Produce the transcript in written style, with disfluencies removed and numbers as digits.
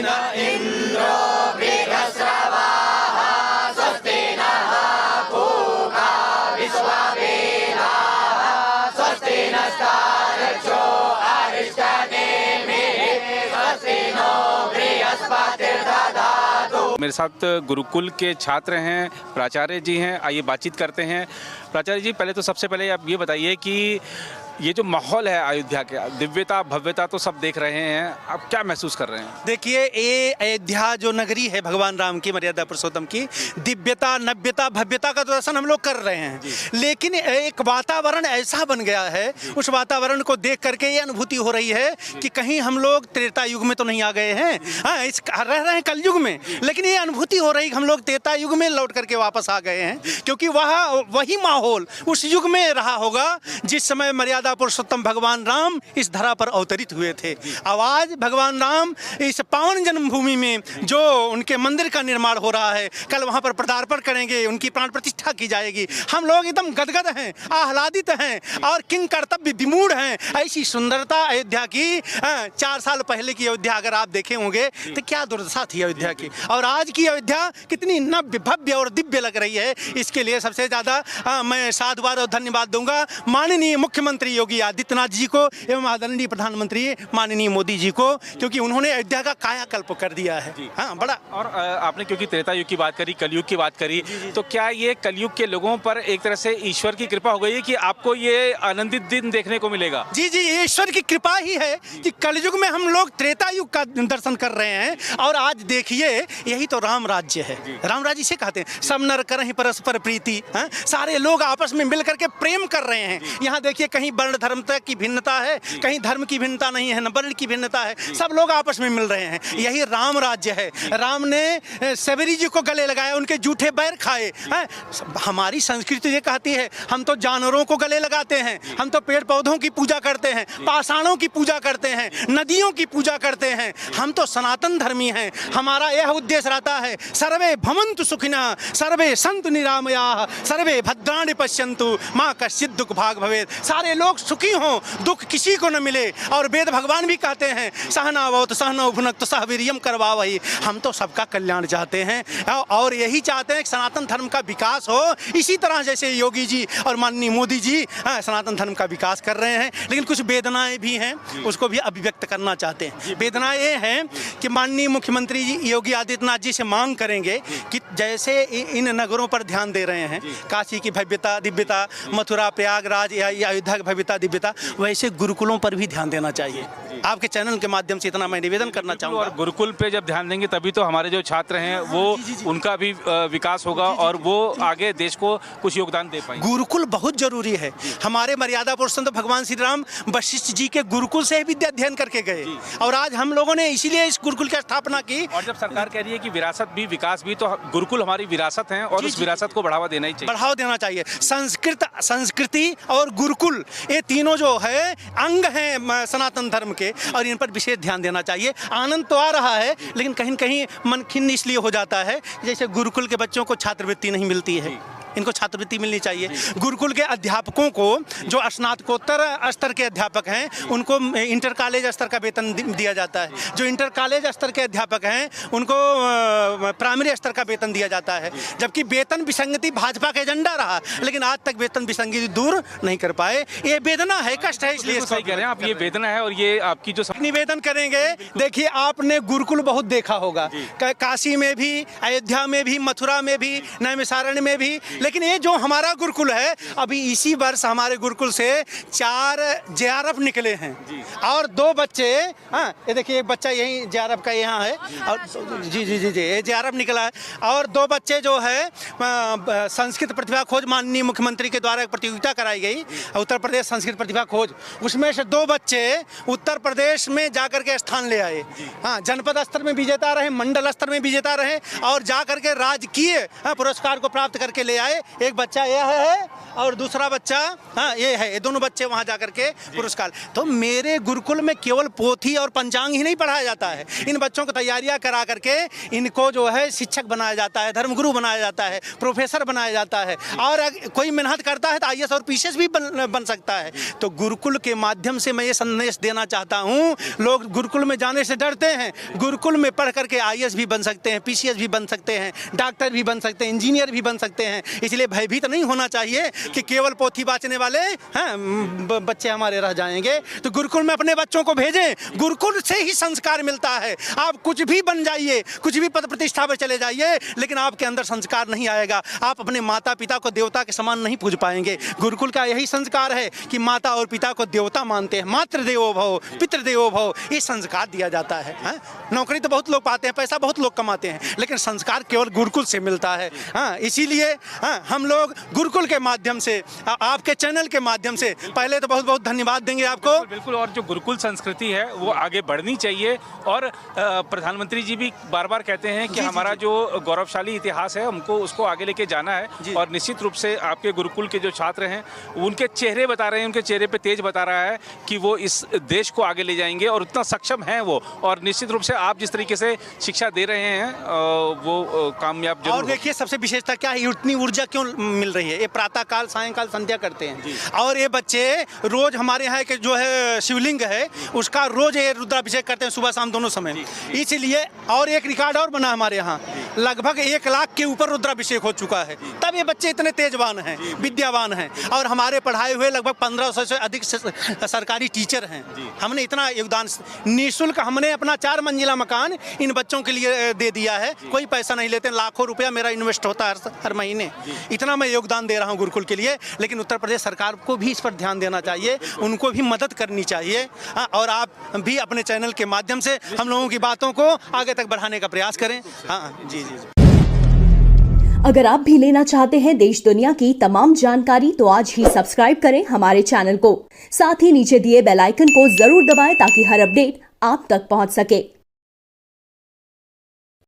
न इन्द्रो वृहस्रवाः स्वस्ति नः पूषा विश्ववेदाः स्वस्ति नस्तार्क्ष्यो अरिष्टनेमिः स्वस्ति नो बृहस्पतिर्दधातु। मेरे साथ गुरुकुल के छात्र हैं, प्राचार्य जी हैं। आइए बातचीत करते हैं। प्राचार्य जी, पहले तो सबसे पहले आप ये बताइए कि ये जो माहौल है अयोध्या के, दिव्यता भव्यता तो सब देख रहे हैं, आप क्या महसूस कर रहे हैं? देखिए, ये अयोध्या जो नगरी है भगवान राम की, मर्यादा पुरुषोत्तम की, दिव्यता नव्यता भव्यता का दर्शन हम लोग कर रहे हैं। लेकिन एक वातावरण ऐसा बन गया है, उस वातावरण को देख करके ये अनुभूति हो रही है कि कहीं हम लोग त्रेता युग में तो नहीं आ गए हैं। हाँ, रह रहे हैं कलयुग में, लेकिन ये अनुभूति हो रही है कि हम लोग त्रेता युग में लौट करके वापस आ गए हैं, क्योंकि वही माहौल उस युग में रहा होगा जिस समय मर्यादा पुरुषोत्तम भगवान राम इस धरा पर अवतरित हुए थे। आज भगवान राम इस पावन जन्मभूमि में जो उनके मंदिर का निर्माण हो रहा है, कल वहां पर पदार्पण करेंगे, उनकी प्राण प्रतिष्ठा की जाएगी। हम लोग एकदम गदगद हैं, आह्लादित हैं और किंग कर्तव्य विमूढ़ हैं। ऐसी सुंदरता अयोध्या की 4 साल पहले की अयोध्या अगर आप देखे होंगे तो क्या दुर्दशा थी अयोध्या की, और आज की अयोध्या कितनी नव्य भव्य और दिव्य लग रही है। इसके लिए सबसे ज्यादा मैं साधुवाद और धन्यवाद दूंगा माननीय मुख्यमंत्री योगी आदित्यनाथ जी को एवं आदरणीय प्रधानमंत्री माननीय मोदी जी को, क्योंकि उन्होंने अयोध्या का कायाकल्प कर दिया है। हाँ, बड़ा। और आपने क्योंकि त्रेता युग की बात करी, कलयुग की बात करी, तो क्या ये कलयुग के लोगों पर एक तरह से ईश्वर की कृपा हो गई है कि आपको ये आनंदित दिन देखने को मिलेगा? जी जी, ये ईश्वर की कृपा ही है कि कलयुग में हम लोग त्रेता युग का दर्शन कर रहे हैं। और आज देखिए, यही तो राम राज्य है। राम राज्य इसे कहते हैं, सब नर करहि परस्पर प्रीति। सारे लोग आपस में मिल करके प्रेम कर रहे हैं। यहाँ देखिए, कहीं वर्ण धर्म तक की भिन्नता है, कहीं धर्म की भिन्नता नहीं है, न वर्ण की भिन्नता है, सब लोग आपस में मिल रहे हैं। यही राम राज्य है। राम ने सबरी जी को गले लगाया, उनके जूठे बैर खाए। हमारी संस्कृति ये कहती है, हम तो जानवरों को गले लगाते हैं, हम तो पेड़ पौधों की पूजा करते हैं, पाषाणों की पूजा करते हैं, नदियों की पूजा करते हैं। हम तो सनातन धर्मी हैं। हमारा यह उद्देश्य रहता है, सर्वे भवन्तु सुखिनः सर्वे सन्तु निरामयाः सर्वे भद्राणि पश्यन्तु माँ कश्चित् दुःख भाग भवेत्। सारे लोग सुखी हों, दुख किसी को न मिले। और वेद भगवान भी कहते हैं, सहनावतु सहनौ भुनक्तु सह वीर्यं करवावहै। हम तो सबका कल्याण चाहते हैं और यही चाहते हैं कि सनातन धर्म का विकास हो। इसी तरह जैसे योगी जी और माननीय मोदी जी सनातन धर्म का विकास कर रहे हैं, लेकिन कुछ वेदनाएं भी हैं, उसको भी अभिव्यक्त करना चाहते हैं। वेदनाएं ये हैं कि माननीय मुख्यमंत्री जी योगी आदित्यनाथ जी से मांग करेंगे कि जैसे इन नगरों पर ध्यान दे रहे हैं, काशी की भव्यता दिव्यता, मथुरा प्रयागराज या अयोध्या की भव्यता दिव्यता, वैसे गुरुकुलों पर भी ध्यान देना चाहिए। आपके चैनल के माध्यम से इतना मैं निवेदन करना चाहूँगा। और गुरुकुल पे जब ध्यान देंगे तभी तो हमारे जो छात्र हैं वो उनका भी विकास होगा और वो आगे देश को कुछ योगदान दे पाएंगे। गुरुकुल बहुत जरूरी है। हमारे मर्यादा पुरुषोत्तम भगवान श्री राम वशिष्ठ जी के गुरुकुल से विद्या अध्ययन करके गए, और आज हम लोगों ने इसीलिए इस गुरुकुल की स्थापना की। और जब सरकार कह रही है कि विरासत भी विकास भी, तो गुरुकुल हमारी विरासत है और उस विरासत को बढ़ावा देना ही चाहिए। बढ़ावा देना चाहिए। संस्कृति और गुरुकुल, ये तीनों जो है अंग हैं सनातन धर्म के, और इन पर विशेष ध्यान देना चाहिए। आनंद तो आ रहा है, लेकिन कहीं न कहीं मन खिन्न इसलिए हो जाता है जैसे गुरुकुल के बच्चों को छात्रवृत्ति नहीं मिलती है। इनको छात्रवृत्ति मिलनी चाहिए। गुरुकुल के अध्यापकों को, जो स्नातकोत्तर स्तर के अध्यापक हैं, उनको इंटर कॉलेज स्तर का वेतन दिया जाता है। जो इंटर कॉलेज स्तर के अध्यापक हैं उनको प्राइमरी स्तर का वेतन दिया जाता है। जबकि वेतन विसंगति भाजपा का एजेंडा रहा, लेकिन आज तक वेतन विसंगति दूर नहीं कर पाए। ये वेदना है, कष्ट है। इसलिए सही कह रहे हैं आप, ये वेदना है और ये आपकी जो निवेदन करेंगे। देखिए, आपने गुरुकुल बहुत देखा होगा, काशी में भी, अयोध्या में भी, मथुरा में भी, नैमिषारण्य में भी, लेकिन ये जो हमारा गुरुकुल है, अभी इसी वर्ष हमारे गुरुकुल से 4 JRF निकले हैं और 2 बच्चे, ये देखिए एक बच्चा यही JRF का यहाँ है, और जी जी जी जी ये JRF निकला है। और 2 बच्चे जो है संस्कृत प्रतिभा खोज, माननीय मुख्यमंत्री के द्वारा एक प्रतियोगिता कराई गई, उत्तर प्रदेश संस्कृत प्रतिभा खोज, उसमें से 2 बच्चे उत्तर प्रदेश में जाकर के स्थान ले आए। हाँ, जनपद स्तर में विजेता रहे, मंडल स्तर में विजेता रहे, और जाकर के राजकीय पुरस्कार को प्राप्त करके ले आए। है, एक बच्चा यह है और दूसरा बच्चा हाँ ये है, ये दोनों बच्चे वहाँ जा करके पुरस्कार। तो मेरे गुरुकुल में केवल पोथी और पंचांग ही नहीं पढ़ाया जाता है, इन बच्चों को तैयारियाँ करा करके इनको जो है शिक्षक बनाया जाता है, धर्मगुरु बनाया जाता है, प्रोफेसर बनाया जाता है, और कोई मेहनत करता है तो IAS और PCS भी बन सकता है। तो गुरुकुल के माध्यम से मैं ये संदेश देना चाहता हूँ, लोग गुरुकुल में जाने से डरते हैं, गुरुकुल में पढ़ करके IAS भी बन सकते हैं, PCS भी बन सकते हैं, डॉक्टर भी बन सकते हैं, इंजीनियर भी बन सकते हैं। इसलिए भयभीत नहीं होना चाहिए कि केवल पोथी बाँचने वाले बच्चे हमारे रह जाएंगे। तो गुरुकुल में अपने बच्चों को भेजें, गुरुकुल से ही संस्कार मिलता है। आप कुछ भी बन जाइए, कुछ भी पद प्रतिष्ठा पर चले जाइए, लेकिन आपके अंदर संस्कार नहीं आएगा, आप अपने माता पिता को देवता के समान नहीं पूज पाएंगे। गुरुकुल का यही संस्कार है कि माता और पिता को देवता मानते हैं, मातृदेवो भव पितृदेवो भव, ये संस्कार दिया जाता है। नौकरी तो बहुत लोग पाते हैं, पैसा बहुत लोग कमाते हैं, लेकिन संस्कार केवल गुरुकुल से मिलता है। इसीलिए हम लोग गुरुकुल के माध्यम से, आपके चैनल के माध्यम से पहले तो बहुत बहुत धन्यवाद देंगे आपको। बिल्कुल, और जो गुरुकुल संस्कृति है वो आगे बढ़नी चाहिए, और प्रधानमंत्री जी भी बार बार कहते हैं कि हमारा जो गौरवशाली इतिहास है हमको उसको आगे लेके जाना है। और निश्चित रूप से आपके गुरुकुल के जो छात्र हैं उनके चेहरे बता रहे हैं, उनके चेहरे पे तेज बता रहा है कि वो इस देश को आगे ले जाएंगे और उतना सक्षम हैं वो। और निश्चित रूप से आप जिस तरीके से शिक्षा दे रहे हैं वो कामयाब जरूर। और देखिए सबसे विशेषता क्या है, इतनी ऊर्जा क्यों मिल रही है, ये प्रातः काल सायंकाल संध्या करते हैं, और ये बच्चे रोज हमारे यहाँ के जो है शिवलिंग है उसका रोज ये रुद्राभिषेक करते हैं सुबह शाम दोनों समय। इसलिए और एक रिकॉर्ड और बना हमारे यहाँ, लगभग 1 लाख के ऊपर रुद्राभिषेक हो चुका है, तब ये बच्चे इतने तेजवान हैं, विद्यावान हैं। और हमारे पढ़ाए हुए लगभग 1500 से अधिक सरकारी टीचर हैं। हमने इतना योगदान निःशुल्क, हमने अपना 4 मंजिला मकान इन बच्चों के लिए दे दिया है, कोई पैसा नहीं लेते, लाखों रुपया मेरा इन्वेस्ट होता है हर महीने। इतना मैं योगदान दे रहा हूँ गुरुकुल के लिए। लेकिन उत्तर प्रदेश सरकार को भी इस पर ध्यान देना चाहिए, उनको भी मदद करनी चाहिए। और आप भी अपने चैनल के माध्यम से हम लोगों की बातों को आगे तक बढ़ाने का प्रयास करें। हाँ जी जी। अगर आप भी लेना चाहते हैं देश दुनिया की तमाम जानकारी तो आज ही सब्सक्राइब करें हमारे चैनल को। साथ ही नीचे दिए बेल आइकन को जरूर दबाएं ताकि हर अपडेट आप तक पहुंच सके।